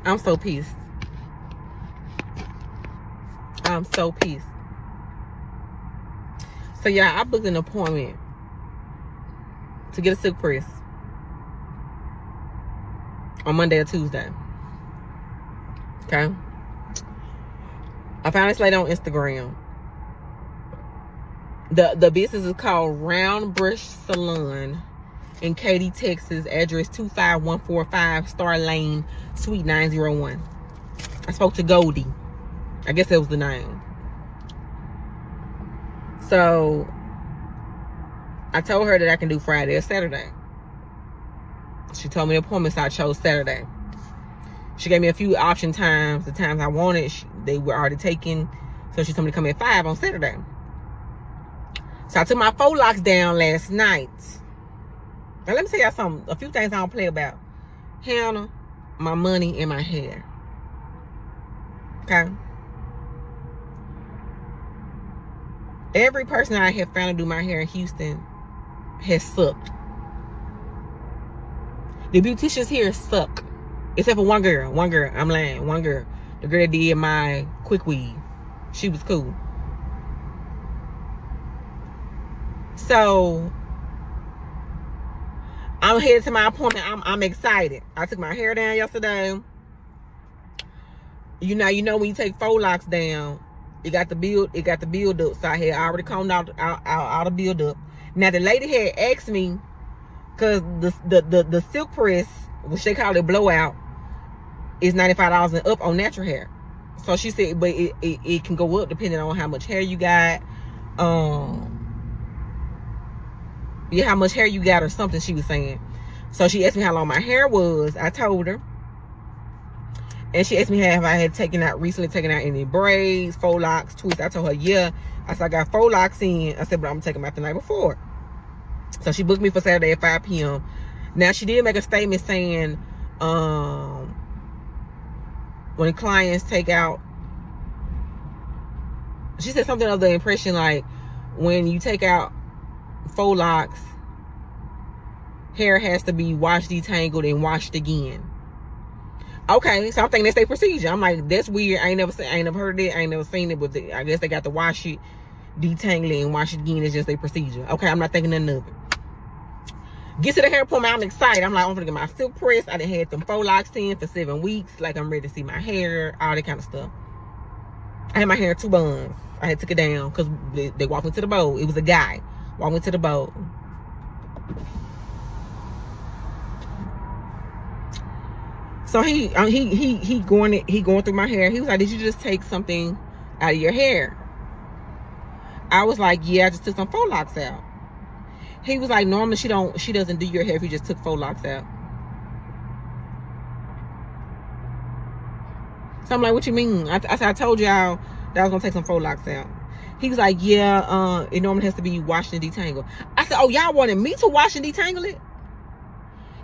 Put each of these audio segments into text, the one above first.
I'm so pissed. I'm so pissed. So yeah, I booked an appointment to get a silk press on Monday or Tuesday. Okay. I found this lady on Instagram. The business is called Round Brush Salon in Katy, Texas. Address 25145 Star Lane, Suite 901. I spoke to Goldie. I guess that was the name. So I told her that I can do Friday or Saturday. She told me the appointment, so I chose Saturday. She gave me a few option times. The times I wanted, they were already taken. So she told me to come at 5 on Saturday. So I took my faux locks down last night. Now let me tell y'all something. A few things I don't play about. Hannah, my money, and my hair. Okay? Every person I have found to do my hair in Houston has sucked. The beauticians here suck. Except for one girl. One girl. I'm lying. One girl. The girl that did my quick weave. She was cool. So I'm headed to my appointment. I'm excited. I took my hair down yesterday. You know when you take faux locks down, it got the build up. So I had already combed out the build up. Now the lady had asked me, because the silk press, which they call it blowout, is $95 and up on natural hair. So she said, but it can go up depending on how much hair you got. Yeah, how much hair you got or something, she was saying. So she asked me how long my hair was. I told her. And she asked me if I had recently taken out any braids, faux locks, twists. I told her, yeah. I said, I got faux locks in. I said, but I'm going to take them out the night before. So she booked me for Saturday at 5 p.m. Now, she did make a statement saying, when clients take out, she said something of the impression like, when you take out faux locks, hair has to be washed, detangled, and washed again. Okay, so I'm thinking that's their procedure. I'm like, that's weird. I ain't never heard of it. I ain't never seen it, but I guess they got to wash it, detangle it, and wash it again. It's just their procedure. Okay, I'm not thinking nothing of it. Get to the hair appointment. I'm excited. I'm like, I'm gonna get my silk press. I done had them faux locks in for 7 weeks. Like, I'm ready to see my hair, all that kind of stuff. I had my hair 2 buns. I had took it down because they walked me to the bowl. It was a guy. Walked me to the bowl. So he going through my hair. He was like, did you just take something out of your hair? I was like, yeah, I just took some faux locks out. He was like, normally she doesn't do your hair if you just took faux locks out. So I'm like, what you mean? I said, I told y'all that I was gonna take some faux locks out. He was like, yeah, it normally has to be washed and detangled. I said, oh, y'all wanted me to wash and detangle it?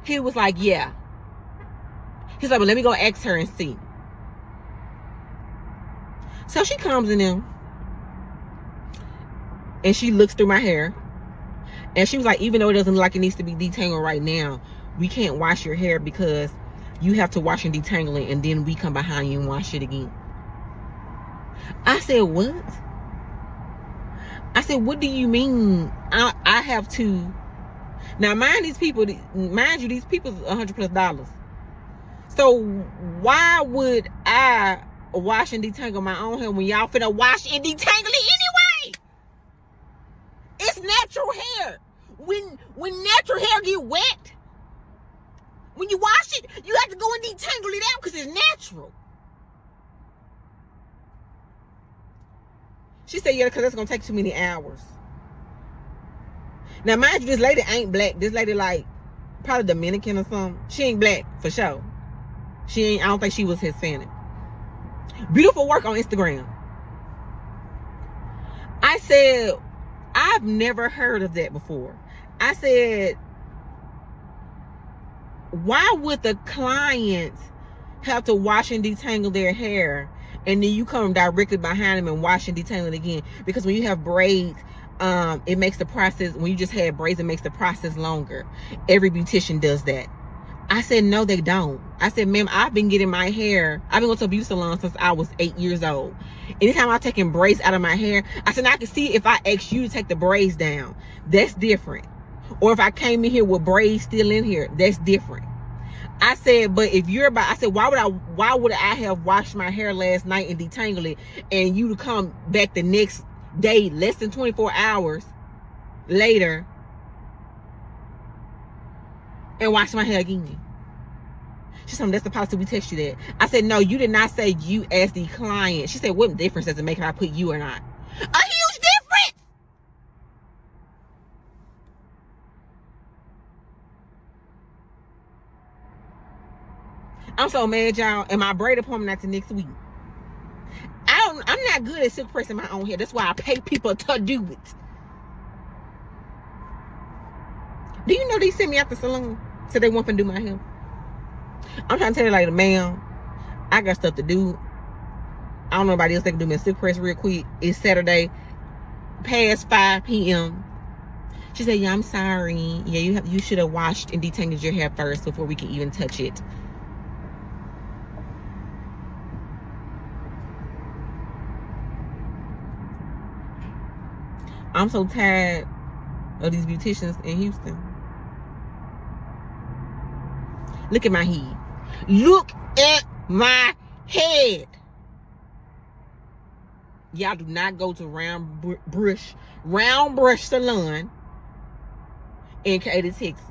He was like, yeah. He's like, well, let me go ask her and see. So she comes in there and she looks through my hair. And she was like, even though it doesn't look like it needs to be detangled right now, we can't wash your hair because you have to wash and detangle it, and then we come behind you and wash it again. I said, what? I said, what do you mean I have to? Now, mind you, these people's $100+. So why would I wash and detangle my own hair when y'all finna wash and detangle it anyway? It's natural hair. When natural hair get wet, when you wash it, you have to go and detangle it out because it's natural. She said, yeah, because that's going to take too many hours. Now, mind you, this lady ain't black. This lady, like, probably Dominican or something. She ain't black, for sure. I don't think she was Hispanic. Beautiful work on Instagram. I said, I've never heard of that before. I said, why would the client have to wash and detangle their hair and then you come directly behind them and wash and detangle it again? Because when you have braids, it makes the process, when you just have braids, it makes the process longer. Every beautician does that. I said, no, they don't. I said, ma'am, I've been getting my hair. I've been going to a beauty salon since I was 8 years old. Anytime I'm taking braids out of my hair, I said, now I can see if I ask you to take the braids down. That's different. Or if I came in here with braids still in here, that's different. I said, but if you're about, I said, why would I have washed my hair last night and detangled it, and you to come back the next day, less than 24 hours later, and wash my hair again? She said, that's the policy, we text you that. I said, no, you did not say you as the client. She said, what difference does it make if I put you or not? A huge difference. I'm so mad, y'all. And my braid appointment after next week. I'm not good at silk pressing my own hair. That's why I pay people to do it. Do you know they sent me out the salon? So they want to do my hair. I'm trying to tell you, like, ma'am, I got stuff to do. I don't know anybody else that can do me a silk press real quick. It's Saturday past 5 p.m. She said, yeah, I'm sorry. Yeah, you should have washed and detangled your hair first before we can even touch it. I'm so tired of these beauticians in Houston. Look at my head. Look at my head. Y'all do not go to Round Brush Salon in Katy, Texas.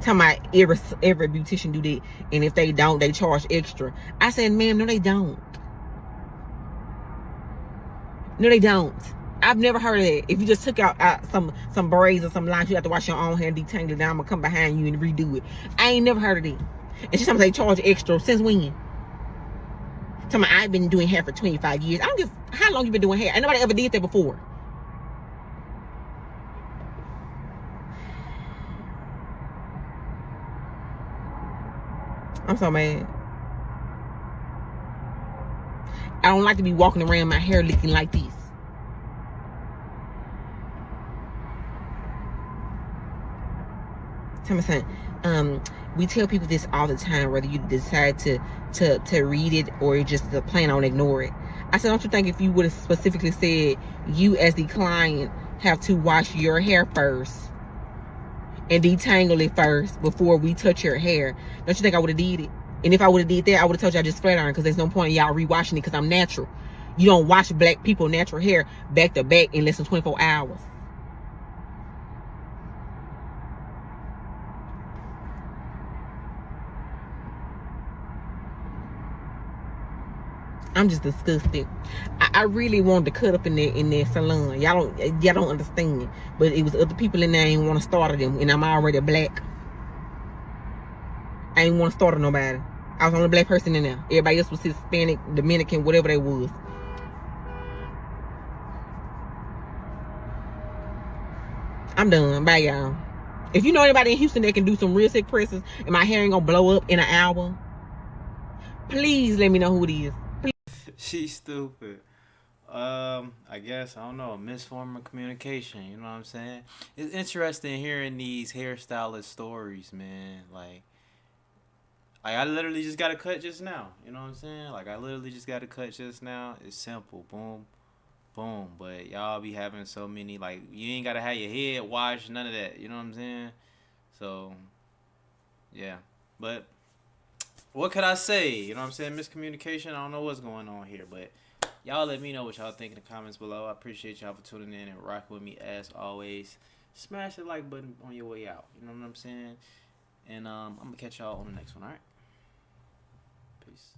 Talking about every beautician do that, and if they don't, they charge extra. I said, ma'am, no, they don't. No, they don't. I've never heard of that. If you just took out some braids or some lines, you have to wash your own hair and detangle it. Then I'm gonna come behind you and redo it. I ain't never heard of that. And she's talking about they charge extra. Since when? Talking about I've been doing hair for 25 years. I don't give how long you been doing hair. Ain't nobody ever did that before. I'm so mad. I don't like to be walking around my hair looking like this. Tell me something. We tell people this all the time, whether you decide to read it or just to plan on ignore it. I said, don't you think if you would have specifically said you as the client have to wash your hair first and detangle it first before we touch your hair, don't you think I would have did it? And if I would have did that, I would have told y'all just flat iron, because there's no point in y'all rewashing it, because I'm natural. You don't wash black people natural hair back to back in less than 24 hours. I'm just disgusted. I really wanted to cut up in their salon. Y'all don't understand. But it was other people in there ain't want to start them, and I'm already black. I ain't want to start nobody. I was the only black person in there. Everybody else was Hispanic, Dominican, whatever they was. I'm done. Bye, y'all. If you know anybody in Houston that can do some real sick presses and my hair ain't gonna blow up in an hour, please let me know who it is. She's stupid. I guess I don't know, a misform of communication. You know what I'm saying? It's interesting hearing these hairstylist stories, man. Like I literally just got a cut just now. You know what I'm saying? Like I literally just got a cut just now. It's simple, boom, boom. But y'all be having so many, like, you ain't gotta have your head washed, none of that. You know what I'm saying? So yeah, but what could I say? You know what I'm saying? Miscommunication. I don't know what's going on here, but y'all let me know what y'all think in the comments below. I appreciate y'all for tuning in and rocking with me as always. Smash the like button on your way out. You know what I'm saying? And I'm gonna catch y'all on the next one. All right. Peace.